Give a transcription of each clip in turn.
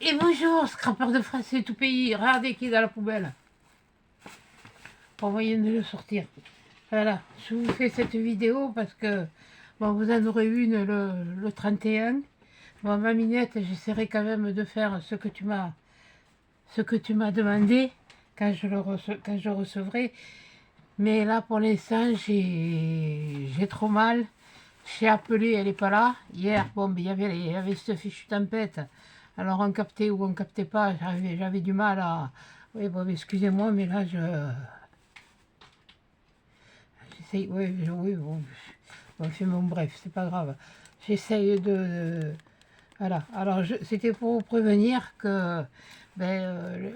Et bonjour, scrapeur de fraises et tout pays. Regardez qui est dans la poubelle. Pour moyen de le sortir. Voilà, je vous fais cette vidéo parce que bon, vous en aurez une le 31. Bon, ma minette, j'essaierai quand même de faire ce que tu m'as demandé quand je recevrai. Mais là, pour l'instant, j'ai trop mal. J'ai appelé, elle n'est pas là. Hier, bon, il y avait cette fichue tempête. Alors, on captait ou on captait pas. J'avais du mal à... Oui, bon, excusez-moi, mais là, j'essaye... Oui, bon. Bon, bref, c'est pas grave. J'essaye voilà. Alors, c'était pour vous prévenir que... Ben,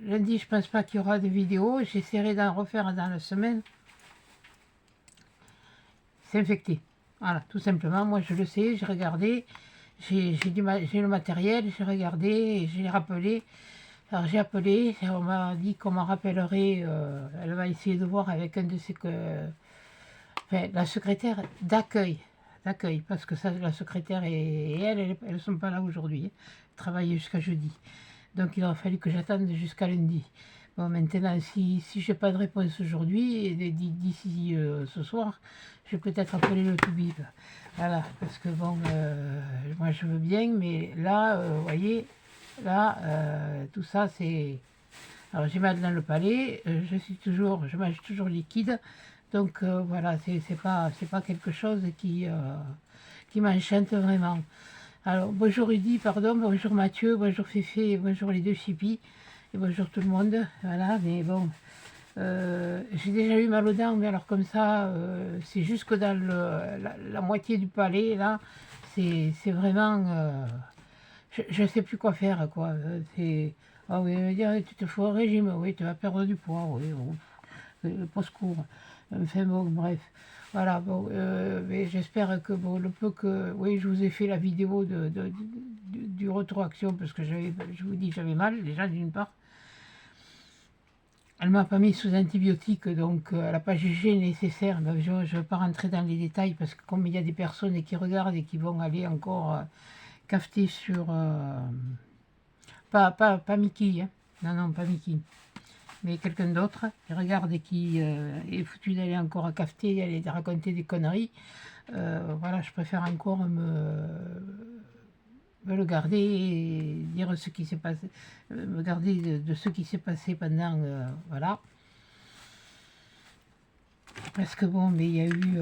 lundi, je pense pas qu'il y aura de vidéo. J'essaierai d'en refaire dans la semaine. C'est infecté. Voilà, tout simplement. Moi, je le sais, j'ai regardé, j'ai le matériel, j'ai regardé, j'ai rappelé. Alors, j'ai appelé, on m'a dit qu'on m'en rappellerait. Elle va essayer de voir avec un de ses... enfin, la secrétaire d'accueil. Parce que ça, la secrétaire et elle ne sont pas là aujourd'hui. Elles travaillent jusqu'à jeudi. Donc, il aurait fallu que j'attende jusqu'à lundi. Bon, maintenant, si je n'ai pas de réponse aujourd'hui, d'ici ce soir, je vais peut-être appeler le Toubib. Voilà, parce que bon, moi je veux bien, mais là, vous voyez, là, tout ça, c'est... Alors, j'ai mal dans le palais, je mange toujours liquide, donc voilà, c'est pas quelque chose qui m'enchante vraiment. Alors, bonjour Rudy, pardon, bonjour Mathieu, bonjour Féfé, bonjour les deux chippies, et bonjour tout le monde. Voilà, mais bon, j'ai déjà eu mal aux dents, mais alors comme ça, c'est jusque dans la moitié du palais, là, c'est vraiment... je ne sais plus quoi faire, quoi. C'est... Ah oui, me dire, tu te fais un régime, oui, tu vas perdre du poids, oui, bon, le post-cours. Enfin bon, bref. Voilà, bon, mais j'espère que bon, le peu que... Oui, je vous ai fait la vidéo du retour action, parce que je vous dis, j'avais mal, déjà, d'une part. Elle m'a pas mis sous antibiotiques, donc elle n'a pas jugé nécessaire. Mais je ne vais pas rentrer dans les détails, parce que comme il y a des personnes qui regardent et qui vont aller encore cafeter sur... pas Mickey, hein. Non, pas Mickey. Mais quelqu'un d'autre, qui regarde et qui est foutu d'aller encore à cafeter et aller raconter des conneries. Voilà, je préfère encore me le garder et dire ce qui s'est passé, me garder de ce qui s'est passé pendant, voilà. Parce que bon, mais il y a eu,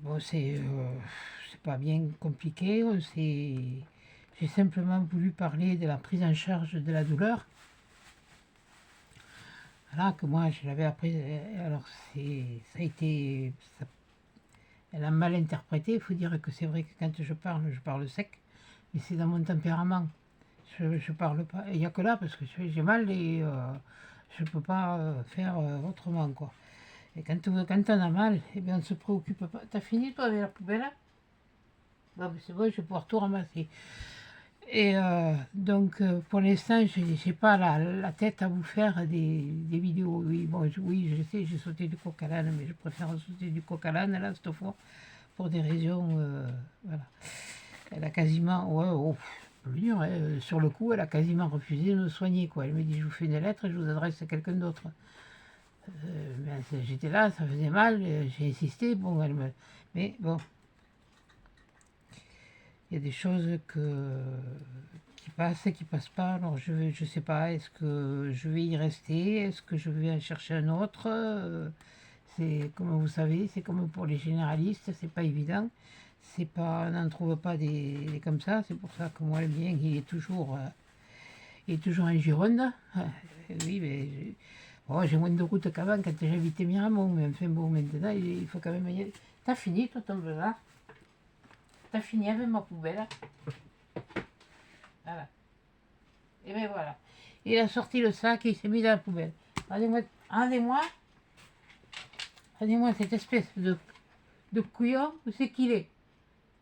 bon, c'est pas bien compliqué, j'ai simplement voulu parler de la prise en charge de la douleur. Voilà, que moi je l'avais appris, alors ça a été, elle a mal interprété. Il faut dire que c'est vrai que quand je parle sec, mais c'est dans mon tempérament. Je parle pas, il n'y a que là parce que j'ai mal et je peux pas faire autrement, quoi. Et quand on a mal, eh bien on se préoccupe pas. T'as fini toi avec la poubelle? Bon, c'est bon, je vais pouvoir tout ramasser. Et donc pour l'instant, j'ai pas la tête à vous faire des vidéos. Oui, bon, oui, je sais, j'ai sauté du coq à l'âne, mais je préfère sauter du coq à l'âne là cette fois pour des raisons, voilà. Elle a quasiment, ouais, oh, je veux dire, sur le coup, elle a quasiment refusé de me soigner, quoi. Elle me dit, je vous fais une lettre et je vous adresse à quelqu'un d'autre. Ben, j'étais là, ça faisait mal, j'ai insisté, bon, mais bon, il y a des choses qui passent pas, alors je sais pas, est-ce que je vais y rester, est-ce que je vais en chercher un autre, c'est, comme vous savez, c'est comme pour les généralistes, c'est pas évident, c'est pas, on n'en trouve pas des comme ça, c'est pour ça que moi, le mien, il est toujours en Gironde. Oui, mais bon, j'ai moins de route qu'avant quand j'habitais Miramont, mais enfin bon, maintenant, il faut quand même y aller. T'as fini, toi, ton là? T'as fini avec ma poubelle? Voilà. Et bien voilà. Il a sorti le sac et il s'est mis dans la poubelle. Rendez-moi cette espèce de couillon, où c'est qu'il est?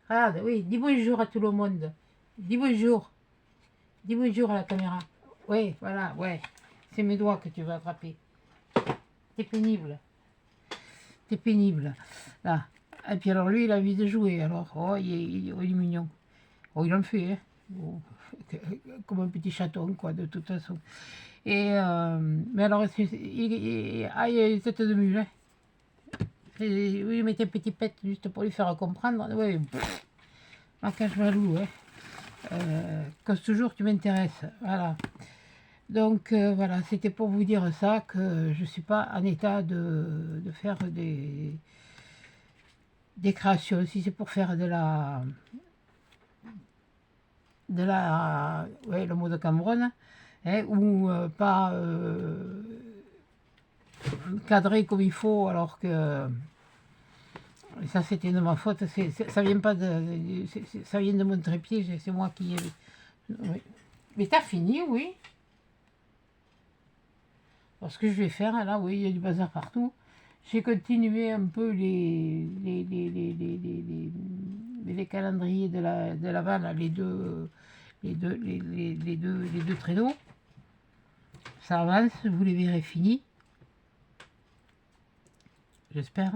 Regarde, oui, dis bonjour à tout le monde. Dis bonjour. Dis bonjour à la caméra. Oui, voilà, ouais. C'est mes doigts que tu vas attraper. T'es pénible. T'es pénible. Là. Et puis alors lui, il a envie de jouer. Alors, oh, il est mignon. Oh, il en fait, hein. bon, comme un petit chaton, quoi, de toute façon. Et, mais alors, il a une tête de mule, hein. Oui, il mettait un petit pet juste pour lui faire comprendre. Oui, marquage Valou, hein. Comme toujours, tu m'intéresses. Voilà. Donc, voilà, c'était pour vous dire ça, que je ne suis pas en état de faire des créations. Si c'est pour faire ouais, le mot de Cameroun, hein, ou pas cadré comme il faut, alors que ça c'était de ma faute, ça vient pas ça vient de mon trépied, c'est moi qui ai... Oui. Mais t'as fini, oui. Alors, ce que je vais faire, là, oui, il y a du bazar partout. J'ai continué un peu les calendriers de Laval, là, les deux traîneaux. Ça avance, vous les verrez finis. J'espère.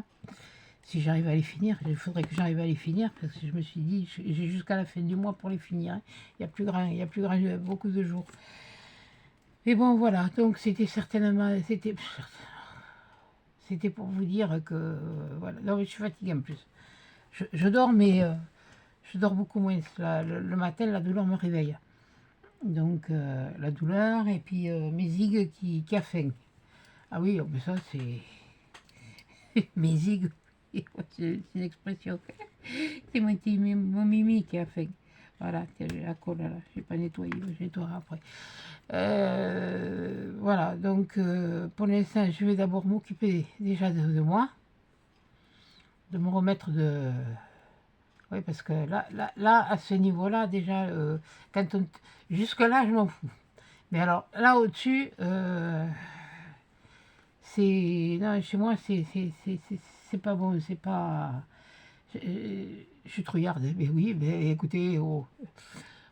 Si j'arrive à les finir, il faudrait que j'arrive à les finir, parce que je me suis dit, j'ai jusqu'à la fin du mois pour les finir, hein. Il y a plus grand, beaucoup de jours. Mais bon, voilà, donc c'était certainement, c'était pour vous dire que, voilà, non mais je suis fatiguée en plus. Je dors, mais je dors beaucoup moins. Le matin, la douleur me réveille. Donc, la douleur, et puis mes zigues qui a faim. Ah oui, mais ça c'est... mes zigues, c'est une expression. C'est mon mimi qui a faim. Voilà, la colle là, je n'ai pas nettoyé, je nettoierai après. Voilà, donc pour l'instant, je vais d'abord m'occuper déjà de moi, de me remettre de... Oui, parce que là à ce niveau-là, déjà, quand on... jusque-là, je m'en fous. Mais alors, là au-dessus, c'est... Non, chez moi, c'est pas bon, c'est pas... Je suis trouillarde, mais oui, mais écoutez, oh,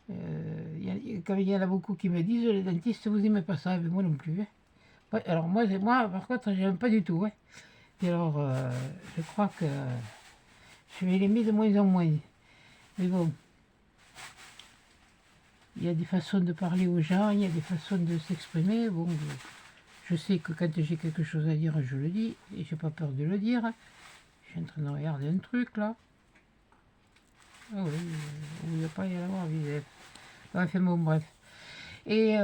comme il y en a beaucoup qui me disent, les dentistes, vous n'aimez pas ça, mais moi non plus, hein. Ouais, alors moi, par contre, j'aime pas du tout, hein. Et alors, je crois que je vais l'aimer de moins en moins. Mais bon, il y a des façons de parler aux gens, il y a des façons de s'exprimer. Bon, je sais que quand j'ai quelque chose à dire, je le dis, et j'ai pas peur de le dire. Je suis en train de regarder un truc, là. Ah oui, il n'y a pas y en avoir, enfin bon, bref. Et,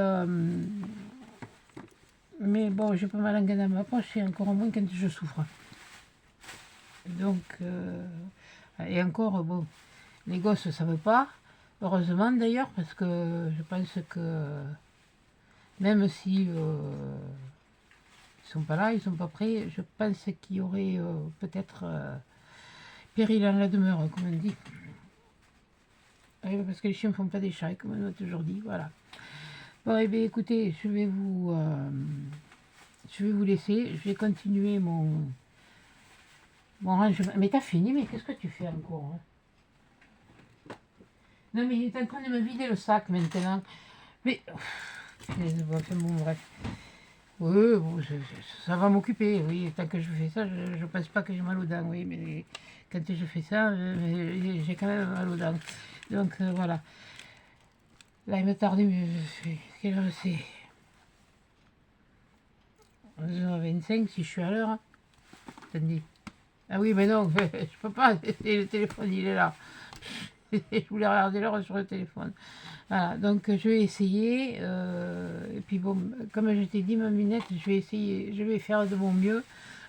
mais bon, j'ai pas mal en gain à ma poche, et encore moins quand je souffre. Donc, et encore, bon, les gosses ne savent pas, heureusement d'ailleurs, parce que je pense que même si ils sont pas là, ils sont pas prêts, je pense qu'il y aurait peut-être péril en la demeure, comme on dit. Parce que les chiens ne font pas des chats, comme on a toujours dit, voilà. Bon, et bien écoutez, je vais vous laisser, je vais continuer mon rangement. Mais t'as fini, mais qu'est-ce que tu fais encore, hein? Non, mais il est en train de me vider le sac maintenant. Mais, bon, bref. Oui, bon, ça va m'occuper, oui. Tant que je fais ça, je pense pas que j'ai mal aux dents, oui. Mais quand je fais ça, j'ai quand même mal aux dents. Donc, voilà. Là, il me tarde, quelle heure c'est 11h25 si je suis à l'heure, hein. Attendez. Ah oui, mais non, je peux pas. Le téléphone, il est là. Je voulais regarder l'heure sur le téléphone. Voilà, donc je vais essayer. Et puis bon, comme je t'ai dit, ma minette, je vais essayer, je vais faire de mon mieux.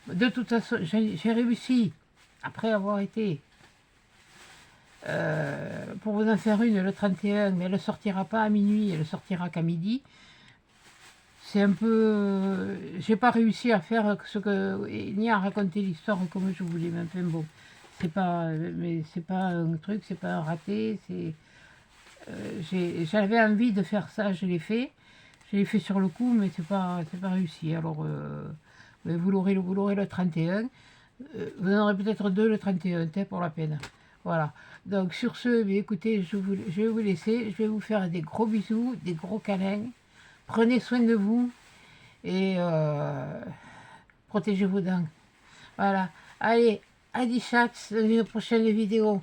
De toute façon, j'ai réussi, après avoir été, pour vous en faire une le 31, mais elle ne sortira pas à minuit, elle ne sortira qu'à midi. C'est un peu... j'ai pas réussi à faire ce que... ni à raconter l'histoire comme je voulais, mais enfin bon. Mais c'est pas un truc, c'est pas un raté, c'est... j'avais envie de faire ça, je l'ai fait. Je l'ai fait sur le coup, mais c'est pas réussi. Alors, vous l'aurez le 31. Vous en aurez peut-être deux le 31, pour la peine. Voilà. Donc, sur ce, écoutez, je vais vous laisser. Je vais vous faire des gros bisous, des gros câlins. Prenez soin de vous et protégez vos dents. Voilà. Allez, à 10 chats dans une prochaine vidéo.